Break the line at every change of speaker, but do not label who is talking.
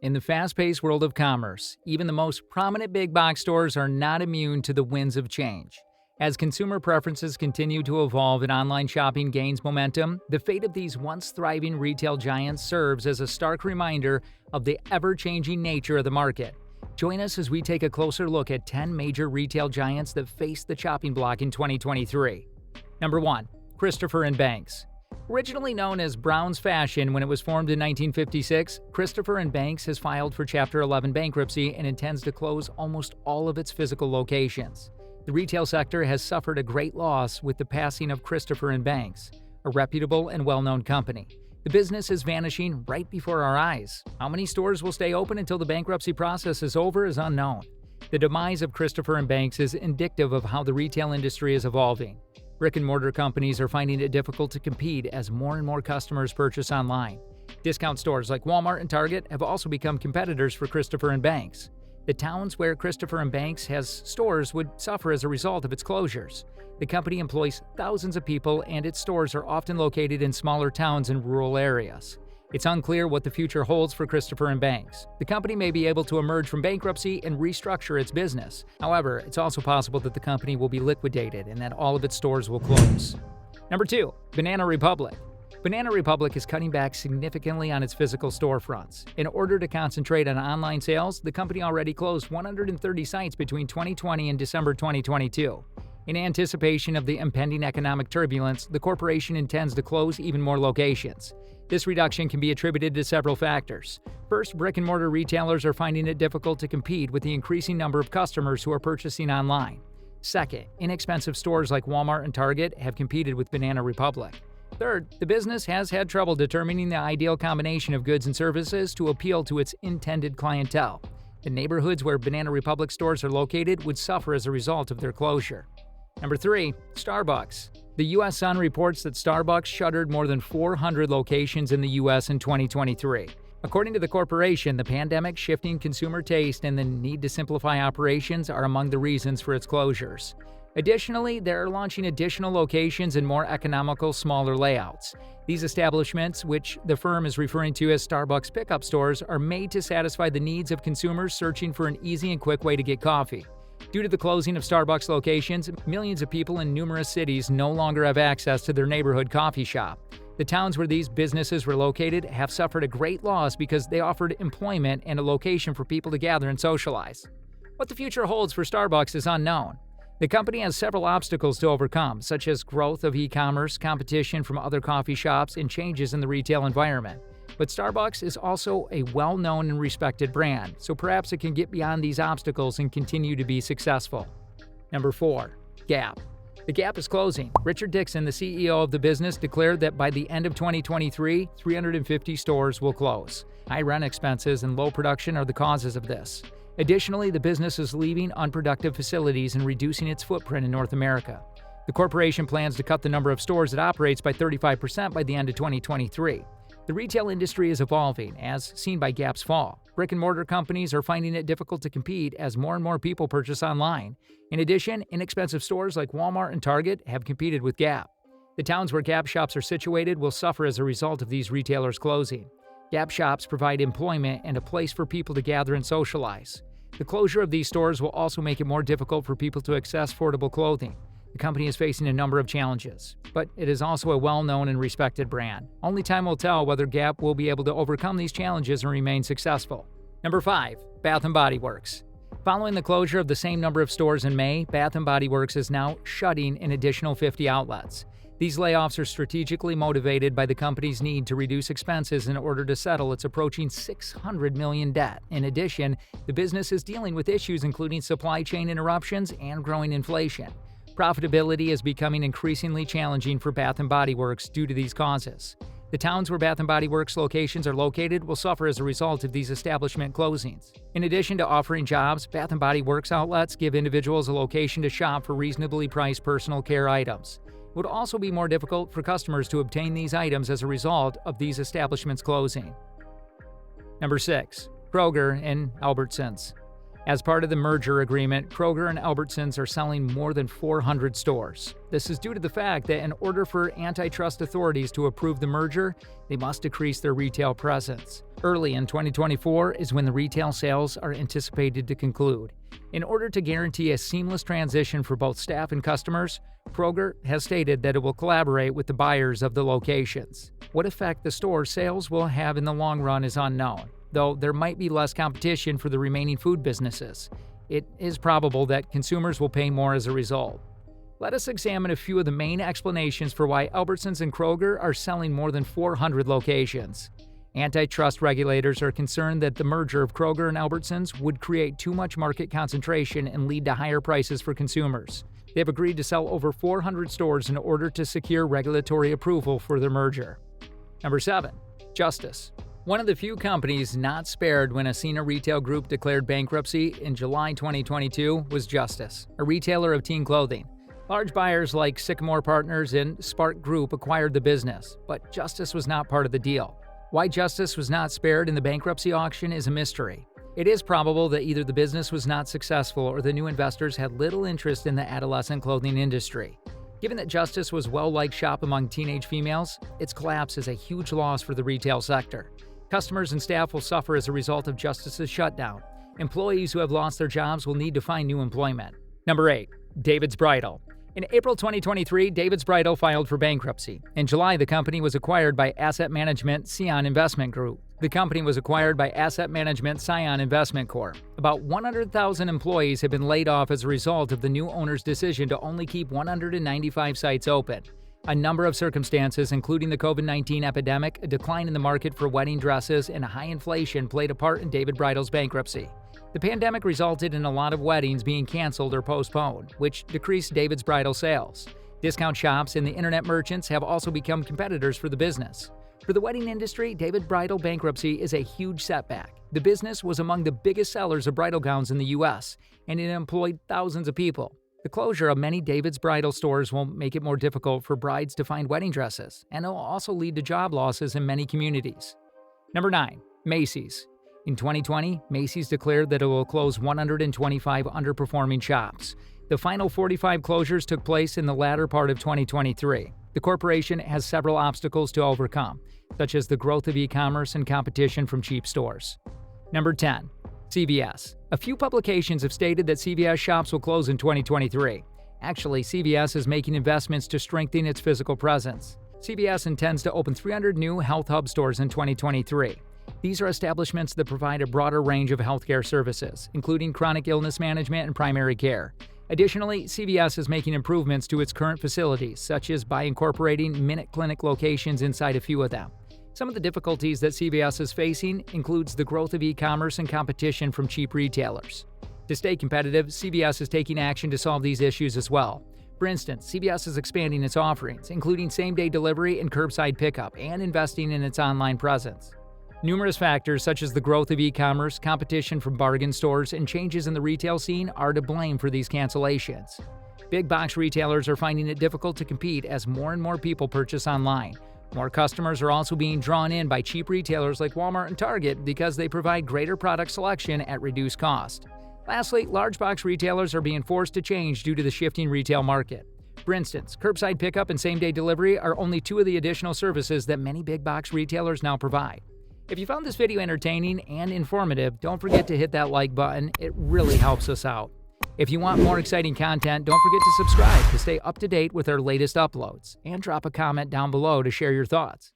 In the fast-paced world of commerce, even the most prominent big box stores are not immune to the winds of change. As consumer preferences continue to evolve and online shopping gains momentum, the fate of these once thriving retail giants serves as a stark reminder of the ever-changing nature of the market. Join us as we take a closer look at 10 major retail giants that face the chopping block in 2023. Number 1. Christopher & Banks. Originally known as Brown's Fashion when it was formed in 1956, Christopher & Banks has filed for Chapter 11 bankruptcy and intends to close almost all of its physical locations. The retail sector has suffered a great loss with the passing of Christopher & Banks, a reputable and well-known company. The business is vanishing right before our eyes. How many stores will stay open until the bankruptcy process is over is unknown. The demise of Christopher & Banks is indicative of how the retail industry is evolving. Brick-and-mortar companies are finding it difficult to compete as more and more customers purchase online. Discount stores like Walmart and Target have also become competitors for Christopher & Banks. The towns where Christopher & Banks has stores would suffer as a result of its closures. The company employs thousands of people, and its stores are often located in smaller towns and rural areas. It's unclear what the future holds for Christopher & Banks. The company may be able to emerge from bankruptcy and restructure its business. However, it's also possible that the company will be liquidated and that all of its stores will close. Number 2. Banana Republic. Banana Republic is cutting back significantly on its physical storefronts. In order to concentrate on online sales, the company already closed 130 sites between 2020 and December 2022. In anticipation of the impending economic turbulence, the corporation intends to close even more locations. This reduction can be attributed to several factors. First, brick-and-mortar retailers are finding it difficult to compete with the increasing number of customers who are purchasing online. Second, inexpensive stores like Walmart and Target have competed with Banana Republic. Third, the business has had trouble determining the ideal combination of goods and services to appeal to its intended clientele. The neighborhoods where Banana Republic stores are located would suffer as a result of their closure. Number 3. Starbucks. The U.S. Sun reports that Starbucks shuttered more than 400 locations in the U.S. in 2023. According to the corporation, the pandemic, shifting consumer taste, and the need to simplify operations are among the reasons for its closures. Additionally, they're launching additional locations in more economical, smaller layouts. These establishments, which the firm is referring to as Starbucks pickup stores, are made to satisfy the needs of consumers searching for an easy and quick way to get coffee. Due to the closing of Starbucks locations, millions of people in numerous cities no longer have access to their neighborhood coffee shop. The towns where these businesses were located have suffered a great loss because they offered employment and a location for people to gather and socialize. What the future holds for Starbucks is unknown. The company has several obstacles to overcome, such as growth of e-commerce, competition from other coffee shops, and changes in the retail environment. But Starbucks is also a well-known and respected brand, so perhaps it can get beyond these obstacles and continue to be successful. Number 4. Gap. The Gap is closing. Richard Dixon, the CEO of the business, declared that by the end of 2023, 350 stores will close. High rent expenses and low production are the causes of this. Additionally, the business is leaving unproductive facilities and reducing its footprint in North America. The corporation plans to cut the number of stores it operates by 35% by the end of 2023. The retail industry is evolving, as seen by Gap's fall. Brick-and-mortar companies are finding it difficult to compete as more and more people purchase online. In addition, inexpensive stores like Walmart and Target have competed with Gap. The towns where Gap shops are situated will suffer as a result of these retailers closing. Gap shops provide employment and a place for people to gather and socialize. The closure of these stores will also make it more difficult for people to access affordable clothing. The company is facing a number of challenges, but it is also a well-known and respected brand. Only time will tell whether Gap will be able to overcome these challenges and remain successful. Number 5. Bath & Body Works. Following the closure of the same number of stores in May, Bath & Body Works is now shutting an additional 50 outlets. These layoffs are strategically motivated by the company's need to reduce expenses in order to settle its approaching $600 million debt. In addition, the business is dealing with issues including supply chain interruptions and growing inflation. Profitability is becoming increasingly challenging for Bath & Body Works due to these causes. The towns where Bath & Body Works locations are located will suffer as a result of these establishment closings. In addition to offering jobs, Bath & Body Works outlets give individuals a location to shop for reasonably priced personal care items. It would also be more difficult for customers to obtain these items as a result of these establishments closing. Number 6. Kroger and Albertsons. As part of the merger agreement, Kroger and Albertsons are selling more than 400 stores. This is due to the fact that in order for antitrust authorities to approve the merger, they must decrease their retail presence. Early in 2024 is when the retail sales are anticipated to conclude. In order to guarantee a seamless transition for both staff and customers, Kroger has stated that it will collaborate with the buyers of the locations. What effect the store sales will have in the long run is unknown, though there might be less competition for the remaining food businesses. It is probable that consumers will pay more as a result. Let us examine a few of the main explanations for why Albertsons and Kroger are selling more than 400 locations. Antitrust regulators are concerned that the merger of Kroger and Albertsons would create too much market concentration and lead to higher prices for consumers. They have agreed to sell over 400 stores in order to secure regulatory approval for their merger. Number 7. Justice. One of the few companies not spared when Ascena Retail Group declared bankruptcy in July 2022 was Justice, a retailer of teen clothing. Large buyers like Sycamore Partners and Spark Group acquired the business, but Justice was not part of the deal. Why Justice was not spared in the bankruptcy auction is a mystery. It is probable that either the business was not successful or the new investors had little interest in the adolescent clothing industry. Given that Justice was well-liked shop among teenage females, its collapse is a huge loss for the retail sector. Customers and staff will suffer as a result of Justice's shutdown. Employees who have lost their jobs will need to find new employment. Number 8. David's Bridal. In April 2023, David's Bridal filed for bankruptcy. In July, the company was acquired by asset management Scion Investment Group. The company was acquired by asset management Scion Investment Corp. About 100,000 employees have been laid off as a result of the new owner's decision to only keep 195 sites open. A number of circumstances, including the COVID-19 epidemic, a decline in the market for wedding dresses, and high inflation played a part in David Bridal's bankruptcy. The pandemic resulted in a lot of weddings being canceled or postponed, which decreased David's Bridal sales. Discount shops and the internet merchants have also become competitors for the business. For the wedding industry, David Bridal bankruptcy is a huge setback. The business was among the biggest sellers of bridal gowns in the U.S., and it employed thousands of people. The closure of many David's Bridal stores will make it more difficult for brides to find wedding dresses, and it will also lead to job losses in many communities. Number 9. Macy's. In 2020, Macy's declared that it will close 125 underperforming shops. The final 45 closures took place in the latter part of 2023. The corporation has several obstacles to overcome, such as the growth of e-commerce and competition from cheap stores. Number 10. CVS. A few publications have stated that CVS shops will close in 2023. Actually, CVS is making investments to strengthen its physical presence. CVS intends to open 300 new Health Hub stores in 2023. These are establishments that provide a broader range of healthcare services, including chronic illness management and primary care. Additionally, CVS is making improvements to its current facilities, such as by incorporating Minute Clinic locations inside a few of them. Some of the difficulties that CVS is facing includes the growth of e-commerce and competition from cheap retailers. To stay competitive, CVS is taking action to solve these issues as well. For instance, CVS is expanding its offerings, including same-day delivery and curbside pickup, and investing in its online presence. Numerous factors such as the growth of e-commerce, competition from bargain stores, and changes in the retail scene are to blame for these cancellations. Big box retailers are finding it difficult to compete as more and more people purchase online. More customers are also being drawn in by cheap retailers like Walmart and Target because they provide greater product selection at reduced cost. Lastly, large box retailers are being forced to change due to the shifting retail market. For instance, curbside pickup and same-day delivery are only two of the additional services that many big box retailers now provide. If you found this video entertaining and informative, don't forget to hit that like button. It really helps us out. If you want more exciting content, don't forget to subscribe to stay up to date with our latest uploads, and drop a comment down below to share your thoughts.